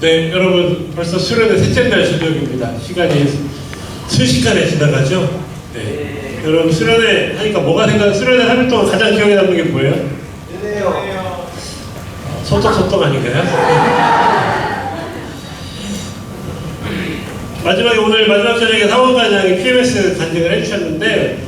네, 여러분 벌써 수련회 셋째 날 저녁입니다. 시간이 순식간에 지나가죠. 네, 여러분 수련회 하니까 뭐가 수련회 하면 동안 가장 기억에 남는 게 뭐예요? 소떡소떡 아닌가요? 마지막에 오늘 마지막 저녁에 사원과장이 PMS 간증을 해주셨는데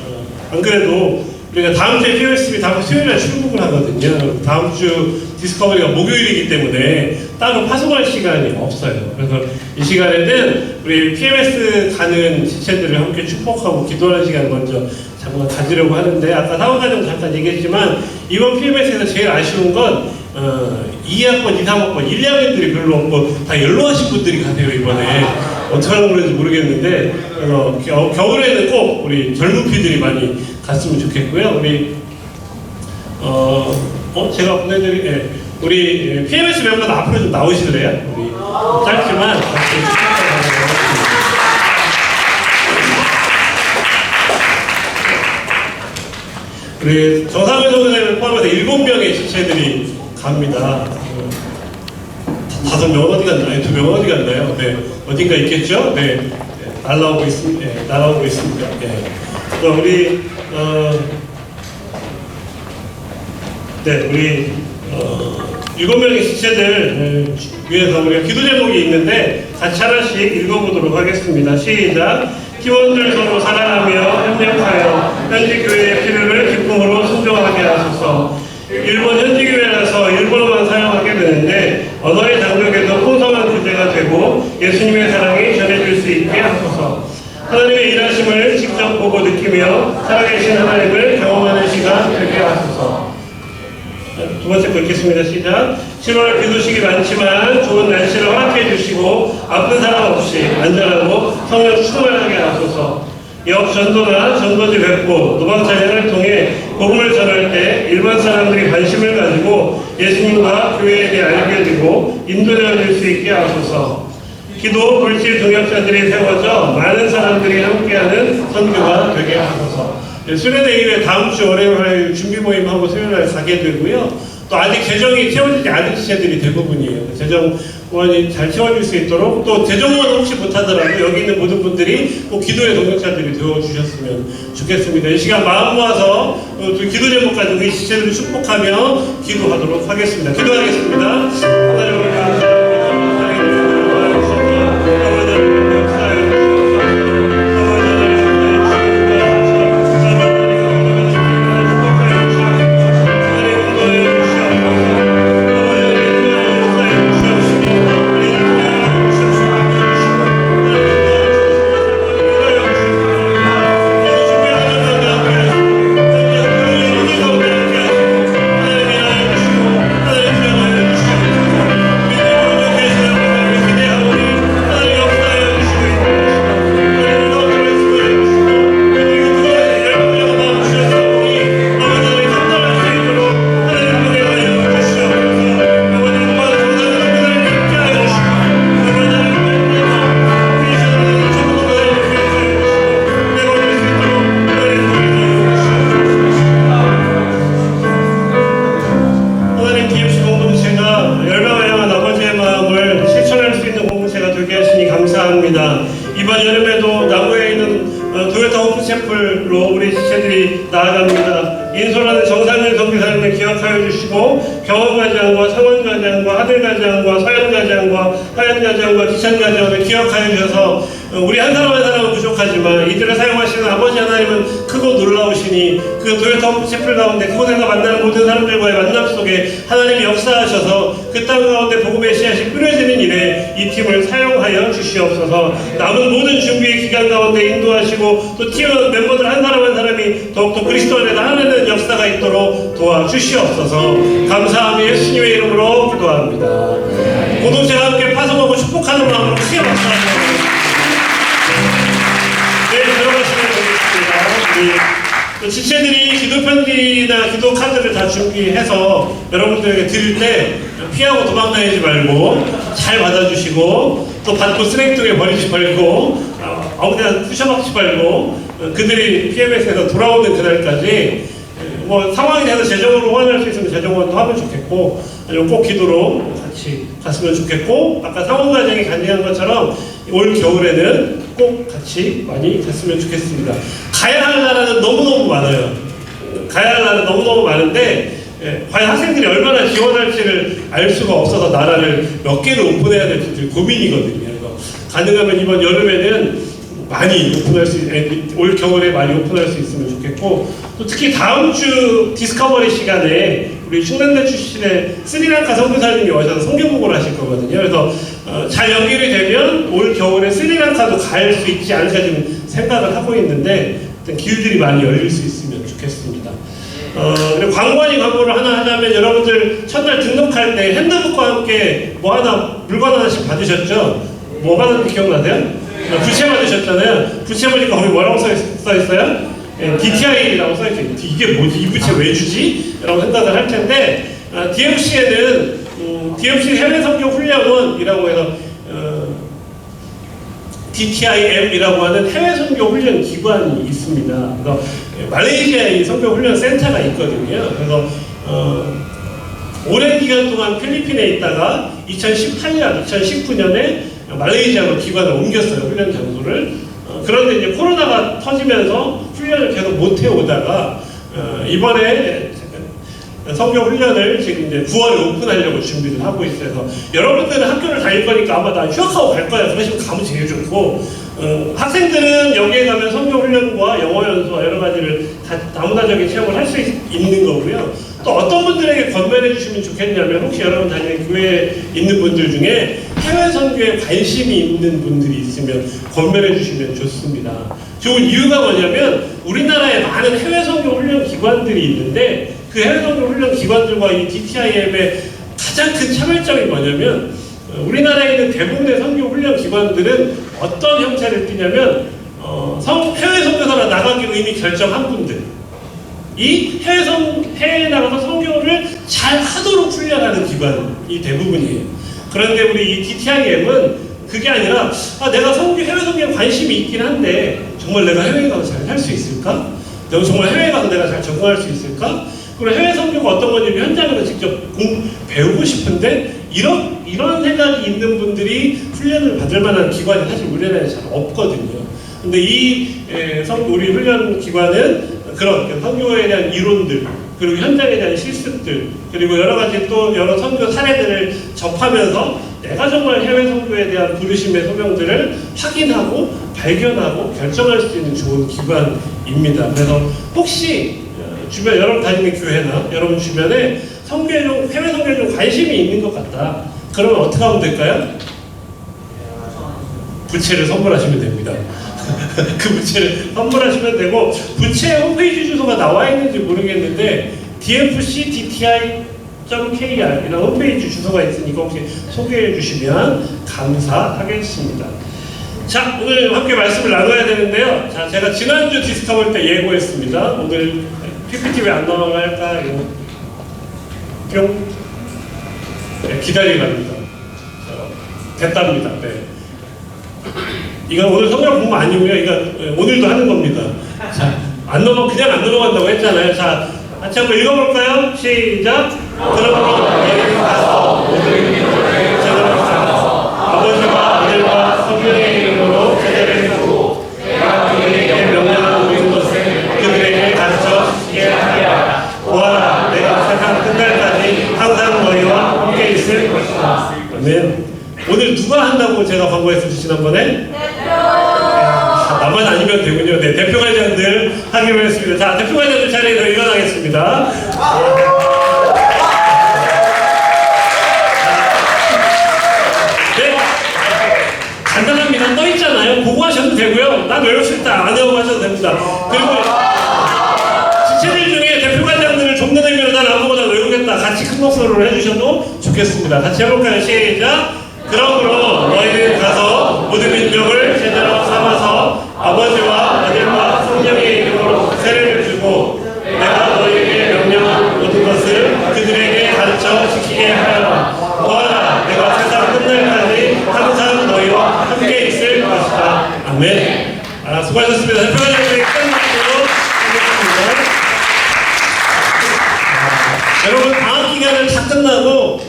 안 그래도 우리가 다음 주에 PMSB 다음 수요일에 출국을 하거든요. 다음 주 디스커버리가 목요일이기 때문에 따로 파송할 시간이 없어요. 그래서 이 시간에는 우리 PMS 가는 지체들을 함께 축복하고 기도하는 시간을 먼저 잠깐 가지려고 하는데, 아까 사원과장 잠깐 얘기했지만 이번 PMS에서 제일 아쉬운 건 2학번, 2, 3학번, 1, 2학년들이 별로 없고 다 연로하신 분들이 가세요. 이번에 어떻게 하는 건지 모르겠는데 겨울에는 꼭 우리 젊은 피들이 많이 갔으면 좋겠고요. 우리 제가 보내드린 우리 PMS 멤버들 앞으로 좀 나오시더래요. 우리 짧지만 같이 우리 정상현 선생님을 포함해서 7명의 지체들이 갑니다. 5명 어디 갔나요? 2명 어디 갔나요? 네, 어딘가 있겠죠? 네, 날아오고 있습니다. 네, 날아오고 있습니다. 네. 그럼 우리 우리 7명의 지체들 위해서 우리가 기도 제목이 있는데 같이 하나씩 읽어보도록 하겠습니다. 시작. 팀원들 서로 사랑하며 협력하여 현지교회의 필요를 기쁨으로 순종하게 하소서. 일본 현지교회라서 일본어만 사용하게 되는데 언어의 장벽에도 풍성한 교재가 되고 예수님의 사랑이 전해질 수 있게 하소서. 하나님의 일하심을 직접 보고 느끼며 살아계신 하나님을 경험하는 시간 되게 하소서. 두 번째 거 읽겠습니다. 시작. 7월 기도식이 많지만 좋은 날씨를 허락해 주시고 아픈 사람 없이 안전하고 성령 충만하게 하소서. 역 전도나 전도지 배포, 노방 찬양을 통해 복음을 전할 때 일반 사람들이 관심을 가지고 예수님과 교회에 대해 알게 되고 인도되어질 수 있게 하소서. 기도 불실 동역자들이 세워져 많은 사람들이 함께하는 선교가 되게 하소서. 수련회 이후에 다음 주 월요일 준비 모임하고 수요일날 가게 되고요. 또 아직 재정이 채워지지 않은 지체들이 대부분이에요. 재정원이 잘 채워질 수 있도록, 또 재정원 혹시 못하더라도 여기 있는 모든 분들이 꼭 기도의 동역자들이 되어주셨으면 좋겠습니다. 이 시간 마음 모아서 기도 제목 가지고 이 지체들을 축복하며 기도하도록 하겠습니다. 기도하겠습니다. 하나님 감사합니다. 이번 여름에도 나고야에 있는 도요타 호프채플로 우리 지체들이 나아갑니다. 인솔하는 정상현 선교사님을 기억하여 주시고 경원과장과 성원과장과 하늘과장과 서현과장과 하연과장과 기찬과장을 기억하여 주셔서 우리 한 사람 한 사람은 부족하지만 이들을 사용하시는 아버지 하나님은 크고 놀라우시니 그 도요타 호프채플 가운데 그곳에서 만나는 모든 사람들과의 만남 속에 하나님이 역사하셔서 그 땅 가운데 복음의 씨앗이 뿌려지는 일에 이 팀을 사용하여 주시옵소서. 남은 모든 준비의 기간 가운데 인도하시고 또 팀 멤버들 한 사람 한 사람이 더욱더 그리스도 안에 나아가는 역사가 있도록 도와주시옵소서. 감사하며 예수님의 이름으로 기도합니다. 공동체가 함께 파송하고 축복하는 마음으로 크게 박수하시옵소서. 네, 들어가시면 되겠습니다. 지체들이 기도 편지나 기도 카드를 다 준비해서 여러분들에게 드릴 때 피하고 도망다니지 말고 잘 받아주시고, 또 받고 쓰레기통에 버리지 말고 그냥 부셔박지 말고 그들이 PMS에서 돌아오는 그날까지 뭐 상황이 돼서 재정으로 호환할 수 있으면 재정 호환도 하면 좋겠고, 아니면 꼭 기도로 같이 갔으면 좋겠고, 아까 상원 과정이 간증한 것처럼 올 겨울에는 꼭 같이 많이 갔으면 좋겠습니다. 가야 할 나라는 너무너무 많아요. 가야 할 나라는 너무너무 많은데 과연 학생들이 얼마나 지원할지를 알 수가 없어서 나라를 몇 개를 오픈해야 될지 고민이거든요. 그래서 가능하면 이번 여름에는 많이 오픈할 수, 올 겨울에 많이 오픈할 수 있으면 좋겠고, 또 특히 다음 주 디스커버리 시간에 우리 충남대 출신의 스리랑카 선교사님이 오셔서 성경복을 하실 거거든요. 그래서 잘 연결이 되면 올 겨울에 스리랑카도 갈 수 있지 않을까 지금 생각을 하고 있는데, 길들이 많이 열릴 수 있으면 좋겠습니다. 그리고 광고 아닌 광고를 하나 하자면, 여러분들 첫날 등록할 때 핸드북과 함께 뭐 하나, 물건 하나씩 받으셨죠? 뭐 받았는지 기억나세요? 부채 받으셨잖아요. 부채 보니까 거기 뭐라고 써있어요? DTI라고 써있어요. 이게 뭐지? 이 부채 왜 주지? 라고 생각을 할 텐데, DMC에는 DMC 해외 선교 훈련원이라고 해서 DTIM이라고 하는 해외 선교 훈련 기관이 있습니다. 그래서 말레이시아에 선교 훈련 센터가 있거든요. 그래서 오랜 기간 동안 필리핀에 있다가 2018년, 2019년에 말레이시아로 기관을 옮겼어요. 훈련 장소를. 그런데 이제 코로나가 터지면서 훈련을 계속 못 해오다가 이번에 선교 훈련을 지금 이제 9월에 오픈하려고 준비를 하고 있어서, 여러분들은 학교를 다닐 거니까 아마 나 휴학하고 갈 거야. 그러시면 가면 제일 좋고, 학생들은 여기에 가면 선교 훈련과 영어 연수와 여러 가지를 다 다문화적인 체험을 할 수 있는 거고요. 또 어떤 분들에게 권면해 주시면 좋겠냐면, 혹시 여러분 다니는 교회에 있는 분들 중에 해외 선교에 관심이 있는 분들이 있으면 권면해 주시면 좋습니다. 좋은 이유가 뭐냐면, 우리나라에 많은 해외 선교 훈련 기관들이 있는데, 그 해외 선교 훈련 기관들과 이 DTIM의 가장 큰 차별점이 뭐냐면, 우리나라에 있는 대부분의 선교 훈련 기관들은 어떤 형태를 띠냐면, 해외 선교사로 나가기로 이미 결정한 분들, 이 해외에 나가서 선교를 잘 하도록 훈련하는 기관이 대부분이에요. 그런데 우리 이 DTIM은 그게 아니라, 내가 해외 선교에 관심이 있긴 한데 정말 내가 해외에 가서 잘 할 수 있을까? 내가 정말 해외에 가서 내가 잘 적응할 수 있을까? 그리고 해외 선교가 어떤 건지 현장에서 직접 배우고 싶은데, 이런 생각이 있는 분들이 훈련을 받을 만한 기관이 사실 우리나라에 잘 없거든요. 근데 우리 훈련 기관은 그런 선교에 대한 이론들, 그리고 현장에 대한 실습들, 그리고 여러 가지 또 여러 선교 사례들을 접하면서 내가 정말 해외 선교에 대한 부르심의 소명들을 확인하고 발견하고 결정할 수 있는 좋은 기관입니다. 그래서 혹시 주변 여러분 다니는 교회나 여러분 주변에 해외 선교에 좀 관심이 있는 것 같다. 그러면 어떻게 하면 될까요? 부채를 선물하시면 됩니다. 그 부채를 선물하시면 되고, 부채 홈페이지 주소가 나와 있는지 모르겠는데 dfcdti.kr이라는 홈페이지 주소가 있으니까 혹시 소개해 주시면 감사하겠습니다. 자, 오늘 함께 말씀을 나눠야 되는데요. 자, 제가 지난주 디스커버리 때 예고했습니다. 오늘 PPT 왜 안 넘어갈까요? 뿅. 네, 기다리랍니다. 됐답니다. 네. 이건 오늘 성경 공부 아니고요. 이건 오늘도 하는 겁니다. 자, 그냥 안 넘어간다고 했잖아요. 자, 같이 한번 읽어볼까요? 시작. 그러므로 너희는 가서 모든 민족을 제대로 삼아서 아버지와 아들과 성령의 이름으로 세례를 주고 내가 너희에게 명령한 모든 것을 그들에게 가르쳐 지키게 하리라. 보아라, 내가 세상 끝날까지 항상 너희와 함께 있을 것이다. 아멘. 오늘 누가 한다고 제가 광고했었죠, 지난번에? 나만 아니면 되군요. 네, 대표 관장들 하기로 했습니다. 자, 대표 관장들 자리에서 일어나겠습니다. 네, 간단합니다. 떠 있잖아요. 보고 하셔도 되고요. 난 외우고 싶다 안 외우고 하셔도 됩니다. 그리고 지체들 중에 대표 관장들을 돕는 의미로 난 아무거나 외우겠다, 같이 큰 목소리로 해주셔도 좋겠습니다. 같이 해볼까요? 시작. 그러므로 너희는 가서 모든 민족을 제대로 삼아서 아버지와 아들과 성령의 이름으로 세례를 주고 내가 너희에게 명령한 모든 것을 그들에게 가르쳐 지키게 하여라. 보아라, 내가 세상 끝날까지 항상 너희와 함께 있을 것이다. 아멘. 수고하셨습니다. 대표관장님에게 큰 박수로 드리겠습니다. 다 끝나고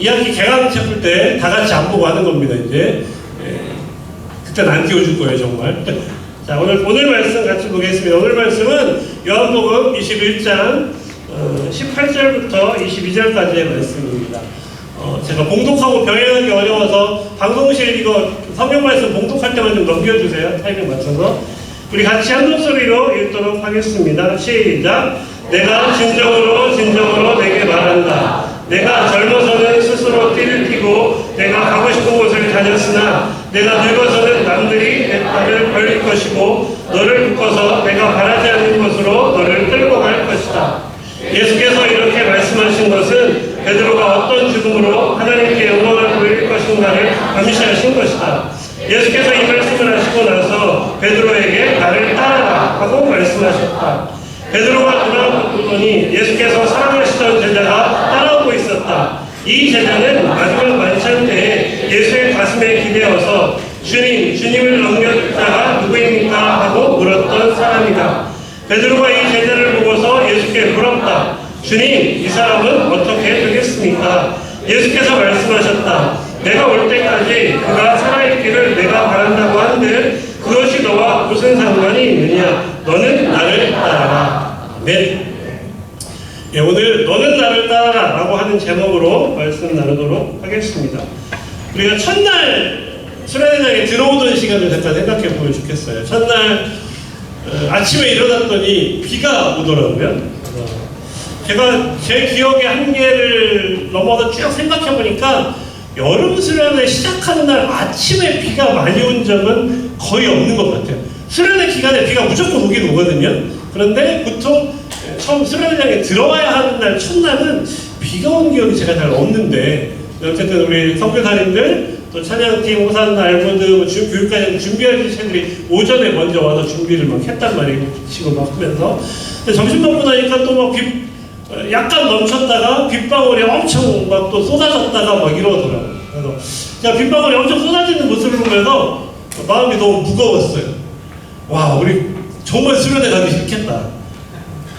2학기 개강 체플 때 다 같이 안 보고 하는 겁니다. 이제 그때는 안 띄워줄 거예요, 정말. 자, 오늘 말씀 같이 보겠습니다. 오늘 말씀은 요한복음 21장 18절부터 22절까지의 말씀입니다. 제가 봉독하고 병행하기 어려워서 방송실 이거 성경 말씀 봉독할 때만 좀 넘겨주세요. 타이밍 맞춰서. 우리 같이 한 목소리로 읽도록 하겠습니다. 시작. 내가 진정으로 내게 말한다. 내가 젊어서는 스스로 띠를 띠고 내가 가고 싶은 곳을 다녔으나 내가 늙어서는 남들이 내 발을 벌릴 것이고 너를 묶어서 내가 바라지 않는 곳으로 너를 끌고 갈 것이다. 예수께서 이렇게 말씀하신 것은 베드로가 어떤 죽음으로 하나님께 영광을 돌릴 것인가를 감시하신 것이다. 예수께서 이 말씀을 하시고 나서 베드로에게 나를 따라라 하고 말씀하셨다. 베드로가 돌아보더니 예수께서 사랑하시던 제자가 따라오고 있었다. 이 제자는 마지막 만찬 때에 예수의 가슴에 기대어서 주님을 넘겨줄 자가 누구입니까? 하고 물었던 사람이다. 베드로가 이 제자를 보고서 예수께 물었다. 주님, 이 사람은 어떻게 되겠습니까? 예수께서 말씀하셨다. 내가 올 때까지 그가 살아있기를 내가 바란다고 한들 그것이 너와 무슨 상관이 있느냐? 너는 나를 따라라. 아멘. 예, 오늘 너는 나를 따라라 라고 하는 제목으로 말씀 나누도록 하겠습니다. 우리가 첫날 수련회장에 들어오던 시간을 잠깐 생각해 보면 좋겠어요. 첫날 아침에 일어났더니 비가 오더라고요. 제가 제 기억의 한계를 넘어서 쭉 생각해 보니까 여름 수련회 시작하는 날 아침에 비가 많이 온 적은 거의 없는 것 같아요. 수련회 기간에 비가 무조건 오긴 오거든요. 그런데 보통 처음 수련회장에 들어와야 하는 날 첫날은 비가 온 기억이 제가 잘 없는데 어쨌든 우리 선교사님들 또 찬양팀, 호산나, 알몬드, 교육과정 준비할 친구들이 오전에 먼저 와서 준비를 막 했단 말이에요. 치고 막 하면서. 근데 점심 먹고 나니까 또 막 약간 멈췄다가 빗방울이 엄청 막 또 쏟아졌다가 막 이러더라고요. 그래서 제가 빗방울이 엄청 쏟아지는 모습을 보면서 마음이 너무 무거웠어요. 와, 우리 정말 수련회 가기 싫겠다.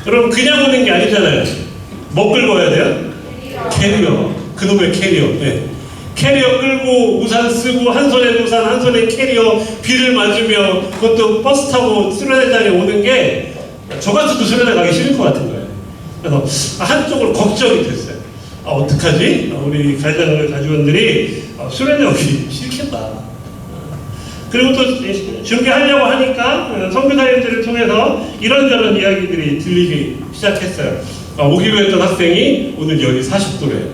여러분 그냥 오는 게 아니잖아요. 뭐 끌고 와야 돼요? 캐리어. 그놈의 캐리어. 네. 캐리어 끌고 우산 쓰고 한 손에 우산 한 손에 캐리어 비를 맞으며 그것도 버스 타고 수련회장에 오는 게 저 같아도 수련회 가기 싫을 것 같은 거예요. 그래서 한쪽으로 걱정이 됐어요. 어떡하지? 우리 가족원들이 수련회 오기 싫겠다. 그리고 또 준비하려고 하니까 선교사님들을 통해서 이런저런 이야기들이 들리기 시작했어요. 오기로 했던 학생이 오늘 열이 40도래요.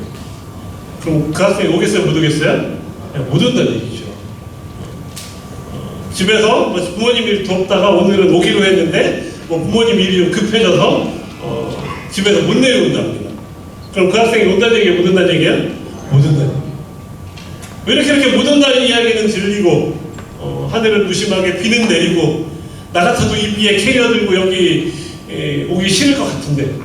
그럼 그 학생이 오겠어요? 못 오겠어요? 못 온다는 얘기죠. 집에서 부모님 일 돕다가 오늘은 오기로 했는데 부모님 일이 좀 급해져서 집에서 못 내려온답니다. 그럼 그 학생이 온다는 얘기예요? 못 온다는 얘기예요? 못 온다는 얘기예요. 왜 이렇게 못 온다는 이야기는 들리고 하늘은 무심하게 비는 내리고 나 같아도 이 비에 캐리어 들고 여기 오기 싫을 것 같은데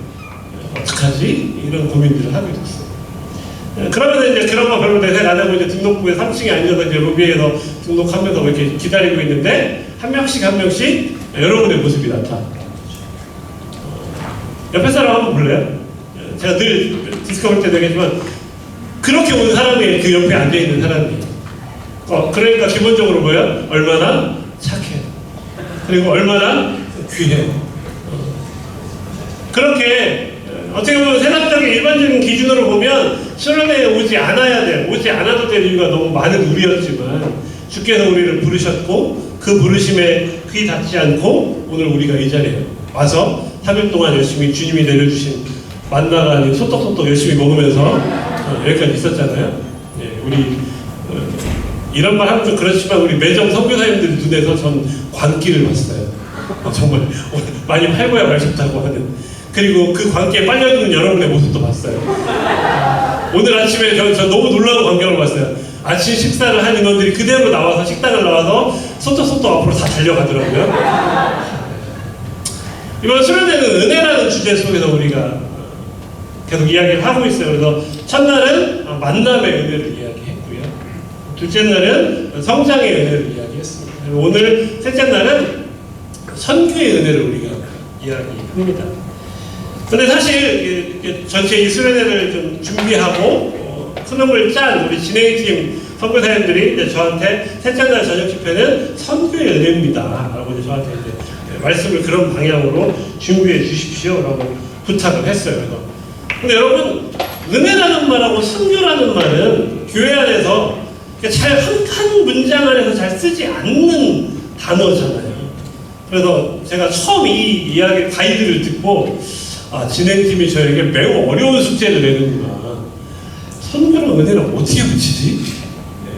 어떡하지? 이런 고민들을 하게 됐어요. 그러면 이제 그런 거 별로 내색 안 하고 이제 등록부에 3층에 앉아서 이제 로비에서 등록하면서 이렇게 기다리고 있는데 한 명씩 여러분의 모습이 나타납니다. 옆에 사람 한번 볼래요? 제가 늘 디스커볼 때도 얘기하지만 그렇게 온 사람이 그 옆에 앉아있는 사람이에요. 그러니까 기본적으로 뭐예요? 얼마나 착해. 그리고 얼마나 귀해. 그렇게 어떻게 보면 세상적인 일반적인 기준으로 보면 수련회에 오지 않아야 돼. 오지 않아도 될 이유가 너무 많은 우리였지만 주께서 우리를 부르셨고 그 부르심에 귀 닫지 않고 오늘 우리가 이 자리에 와서 3일 동안 열심히 주님이 내려주신 만나가 아닌 소떡소떡 열심히 먹으면서 여기까지 있었잖아요. 예, 우리 이런 말 하면 좀 그렇지만 우리 매점 선교사님들 눈에서 전 광기를 봤어요. 정말 많이 팔고야 말 좋다고 하는. 그리고 그 광기에 빨려드는 여러분의 모습도 봤어요. 오늘 아침에 저 너무 놀라운 광경을 봤어요. 아침 식사를 한 인원들이 그대로 나와서 식당을 나와서 소떡소떡 앞으로 다 달려가더라고요. 이번 수련회는 은혜라는 주제 속에서 우리가 계속 이야기를 하고 있어요. 그래서 첫날은 만남의 은혜를 이야기했고요. 둘째 날은 성장의 은혜를 이야기했습니다. 그리고 오늘 셋째 날은 선교의 은혜를 우리가 이야기합니다. 근데 사실 전체 이 수련회를 좀 준비하고 흐름을 짠 우리 진행팀 선교사님들이 이제 저한테 셋째 날 저녁 집회는 선교의 은혜입니다 라고 이제 저한테 이제 말씀을 그런 방향으로 준비해 주십시오 라고 부탁을 했어요. 그래서 근데 여러분, 은혜라는 말하고 선교라는 말은 교회 안에서 잘 한 문장 안에서 잘 쓰지 않는 단어잖아요. 그래서 제가 처음 이 이야기 가이드를 듣고 진행팀이 저에게 매우 어려운 숙제를 내는구나. 선교랑 은혜랑 어떻게 붙이지? 네.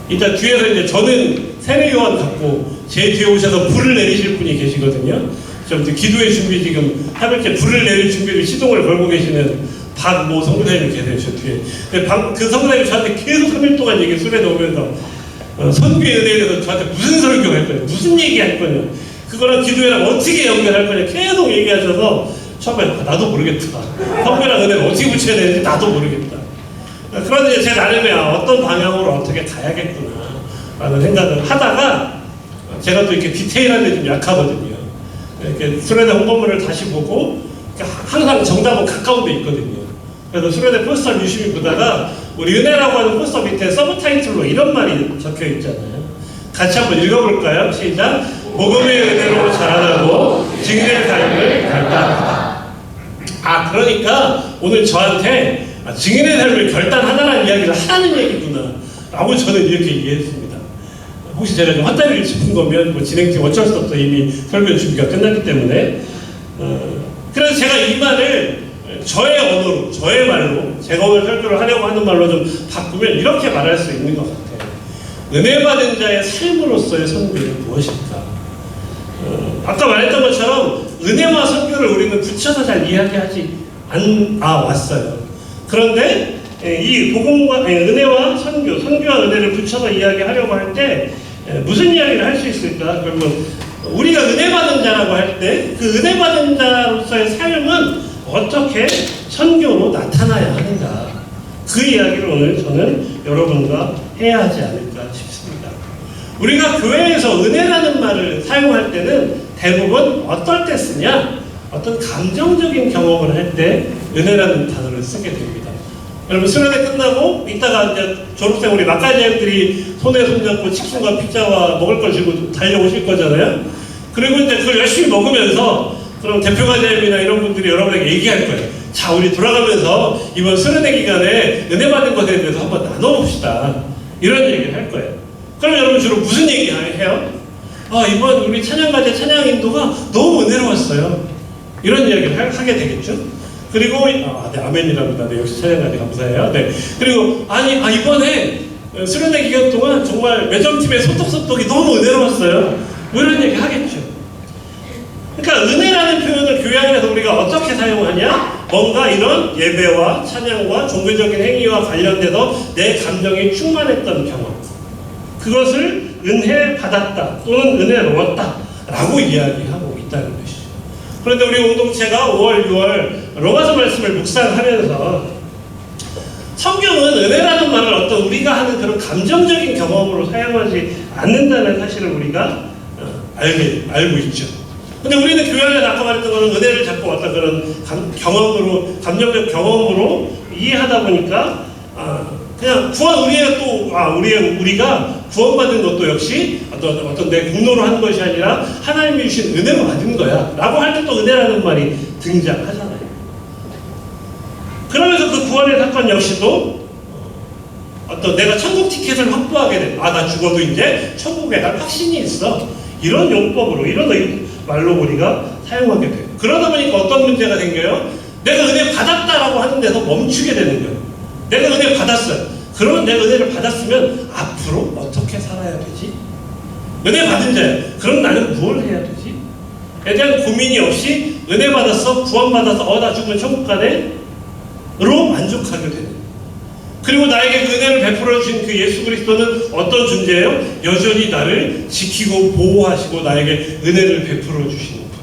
일단 뒤에서 이제 저는 세례요한 같고 제 뒤에 오셔서 불을 내리실 분이 계시거든요. 좀 기도의 준비 지금 하늘께 불을 내릴 준비를 시동을 걸고 계시는 박모 성도사님이 계세요. 저 뒤에. 그 성도사님이 저한테 계속 3일 동안 얘기 수련회 오면서 선교의 은혜에 대해서 저한테 무슨 설교할 거냐, 무슨 얘기할 거냐, 그거랑 기도회랑 어떻게 연결할 거냐 계속 얘기하셔서 처음에 나도 모르겠다. 선교랑 은혜를 어떻게 붙여야 되는지 나도 모르겠다. 그런데 제 나름의 어떤 방향으로 어떻게 가야겠구나 라는 생각을 하다가 제가 또 이렇게 디테일한 데 좀 약하거든요. 이렇게 수련회 홍보물을 다시 보고 항상 정답은 가까운 데 있거든요. 그래서 수련회 포스터를 유심히 보다가 우리 은혜라고 하는 포스터 밑에 서브 타이틀로 이런 말이 적혀 있잖아요. 같이 한번 읽어볼까요? 시작. 복음의 은혜로 자라나고 증인의 삶을 결단하다. 그러니까 오늘 저한테 증인의 삶을 결단하다라는 이야기를 하라는 얘기구나 라고 저는 이렇게 이해했습니다. 혹시 제가 좀 헛다리를 짚은 거면 뭐 진행팀 어쩔 수 없어 이미 설교 준비가 끝났기 때문에 그래서 제가 이 말을 저의 언어로, 저의 말로 제가 오늘 설교를 하려고 하는 말로 좀 바꾸면 이렇게 말할 수 있는 것 같아요. 은혜 받은 자의 삶으로서의 선교는 무엇일까? 아까 말했던 것처럼 은혜와 선교를 우리는 붙여서 잘 이야기하지 왔어요. 그런데 이 복음과 은혜와 선교와 은혜를 붙여서 이야기하려고 할 때 무슨 이야기를 할 수 있을까? 그러면 우리가 은혜 받은 자라고 할 때 그 은혜 받은 자로서의 삶은 어떻게 선교로 나타나야 하는가? 그 이야기를 오늘 저는 여러분과 해야 하지 않을까 싶습니다. 우리가 교회에서 은혜라는 말을 사용할 때는 대부분 어떨 때 쓰냐? 어떤 감정적인 경험을 할 때 은혜라는 단어를 쓰게 됩니다. 여러분 수련회 끝나고 이따가 이제 졸업생 우리 막간이들이 손에 손잡고 치킨과 피자와 먹을 걸 들고 달려오실 거잖아요. 그리고 이제 그걸 열심히 먹으면서 그럼 대표과장님이나 이런 분들이 여러분에게 얘기할 거예요. 자, 우리 돌아가면서 이번 수련회 기간에 은혜 받은 것에 대해서 한번 나눠봅시다. 이런 얘기를 할 거예요. 그럼 여러분 주로 무슨 얘기 해요? 이번 우리 찬양과제 찬양 인도가 너무 은혜로웠어요. 이런 이야기를 하게 되겠죠. 그리고 네, 아멘이랍니다. 네, 역시 찬양과제 감사해요. 네. 그리고 이번에 수련회 기간 동안 정말 매점팀의 소떡소떡이 너무 은혜로웠어요. 뭐 이런 얘기 하겠죠. 그러니까 은혜라는 표현을 교회 안에서 우리가 어떻게 사용하냐? 뭔가 이런 예배와 찬양과 종교적인 행위와 관련돼서 내 감정이 충만했던 경험, 그것을 은혜 받았다 또는 은혜로웠다 라고 이야기하고 있다는 것이죠. 그런데 우리 공동체가 5월, 6월 로마서 말씀을 묵상하면서 성경은 은혜라는 말을 어떤 우리가 하는 그런 감정적인 경험으로 사용하지 않는다는 사실을 우리가 알고 있죠. 근데 우리는 교회 안에서 아까 말했던 거는 은혜를 자꾸 어떤 그런 경험으로, 감정적 경험으로 이해하다 보니까 그냥 우리가 구원받은 것도 역시 어떤 내 공로로 한 것이 아니라 하나님이 주신 은혜로 받은 거야 라고 할 때 또 은혜라는 말이 등장하잖아요. 그러면서 그 구원의 사건 역시도 어떤 내가 천국 티켓을 확보하게 돼. 나 죽어도 이제 천국에 갈 확신이 있어. 이런 용법으로, 이런 말로 우리가 사용하게 돼요. 그러다 보니까 어떤 문제가 생겨요? 내가 은혜 받았다라고 하는 데서 멈추게 되는 거예요. 내가 은혜 받았어요. 그러면 내가 은혜를 받았으면 앞으로 어떻게 살아야 되지? 은혜 받은 자예요. 그럼 나는 뭘 해야 되지? 에 대한 고민이 없이 은혜 받았어, 구원 받아서 나 죽으면 천국 가네? 로 만족하게 되는 거예요. 그리고 나에게 그 은혜를 베풀어 주신 그 예수 그리스도는 어떤 존재예요? 여전히 나를 지키고 보호하시고 나에게 은혜를 베풀어 주시는 거예요.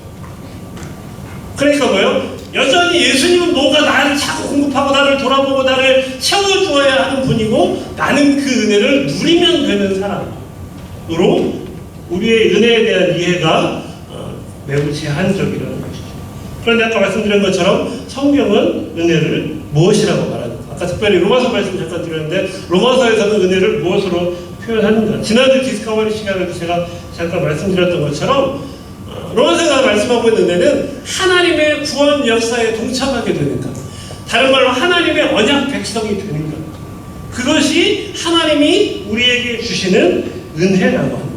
그러니까 뭐예요? 여전히 예수님은 뭔가 나를 자꾸 공급하고 나를 돌아보고 나를 채워주어야 하는 분이고 나는 그 은혜를 누리면 되는 사람으로 우리의 은혜에 대한 이해가 매우 제한적이라는 것이죠. 그런데 아까 말씀드린 것처럼 성경은 은혜를 무엇이라고 말하는가? 아까 특별히 로마서 말씀 잠깐 드렸는데 로마서에서는 은혜를 무엇으로 표현하는가? 지난주 디스커버리 시간에도 제가 잠깐 말씀드렸던 것처럼 로마서가 말씀하고 있는 은혜는 하나님의 구원 역사에 동참하게 되는 것. 다른 말로 하나님의 언약 백성이 되는 것. 그것이 하나님이 우리에게 주시는 은혜라고 합니다.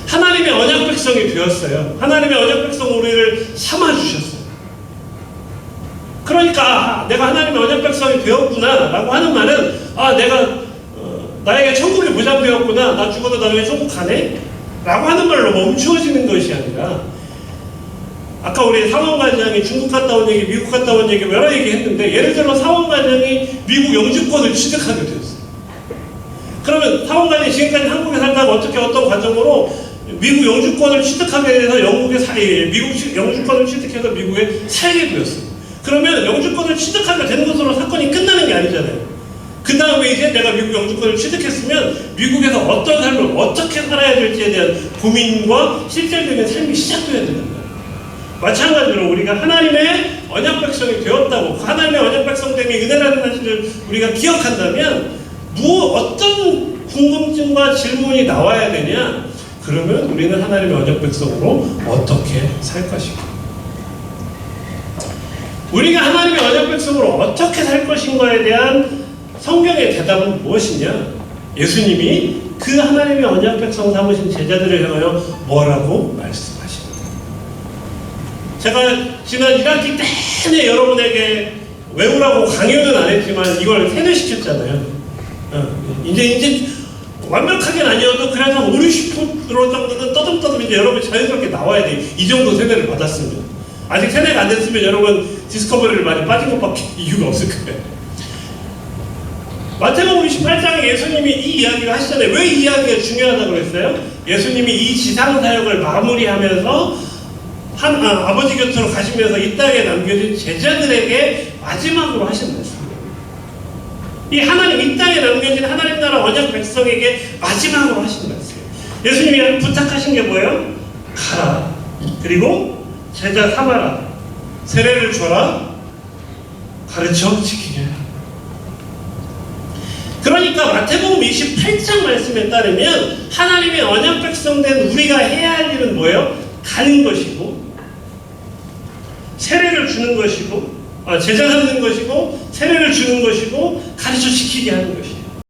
하나님의 언약 백성이 되었어요. 하나님의 언약 백성 우리를 삼아주셨어요. 그러니까 내가 하나님의 언약 백성이 되었구나 라고 하는 말은 내가 나에게 천국이 보장되었구나, 나 죽어도 나중에 천국 가네? 라고 하는 말로 멈추어지는 것이 아니라 아까 우리 사원과장이 중국 갔다 온 얘기, 미국 갔다 온 얘기 여러 얘기 했는데 예를 들어 사원과장이 미국 영주권을 취득하게 되었어요. 그러면 사원과장이 지금까지 한국에 살다가 어떻게 어떤 과정으로 미국 영주권을 취득하게 돼서 미국 영주권을 취득해서 미국에 살게 되었어요. 그러면 영주권을 취득하게 되는 것으로 사건이 끝나는 게 아니잖아요. 그 다음에 이제 내가 미국 영주권을 취득했으면 미국에서 어떤 삶을 어떻게 살아야 될지에 대한 고민과 실질적인 삶이 시작돼야 된다. 마찬가지로 우리가 하나님의 언약 백성이 되었다고 하나님의 언약 백성됨이 은혜라는 사실을 우리가 기억한다면 어떤 궁금증과 질문이 나와야 되냐? 그러면 우리는 하나님의 언약 백성으로 어떻게 살 것인가? 우리가 하나님의 언약 백성으로 어떻게 살 것인가에 대한 성경의 대답은 무엇이냐? 예수님이 그 하나님의 언약 백성 삼으신 제자들을 향하여 뭐라고 말씀하십니다. 제가 지난 1학기 내내 여러분에게 외우라고 강요는 안 했지만 이걸 세뇌시켰잖아요. 이제 완벽하게는 아니어도 그래도 한 5, 60% 정도는 떠듬떠듬 이제 여러분 자연스럽게 나와야 돼. 이 정도 세뇌를 받았으면. 아직 세뇌가 안 됐으면 여러분 디스커버리를 많이 빠진 것밖에 이유가 없을 거예요. 마태복음 28장에 예수님이 이 이야기를 하시잖아요. 왜 이 이야기가 중요하다고 그랬어요? 예수님이 이 지상사역을 마무리하면서 아버지 곁으로 가시면서 이 땅에 남겨진 제자들에게 마지막으로 하신 말씀이에요. 이 하나님, 이 땅에 남겨진 하나님 나라 언약 백성에게 마지막으로 하신 말씀이에요. 예수님이 부탁하신 게 뭐예요? 가라. 그리고 제자 삼아라. 세례를 줘라. 가르쳐 지키게 해라. 그러니까 마태복음 28장 말씀에 따르면 하나님의 언약 백성 된 우리가 해야 할 일은 뭐예요? 가는 것이고 세례를 주는 것이고 제자 삼는 것이고 세례를 주는 것이고 가르쳐 지키게 하는 것이고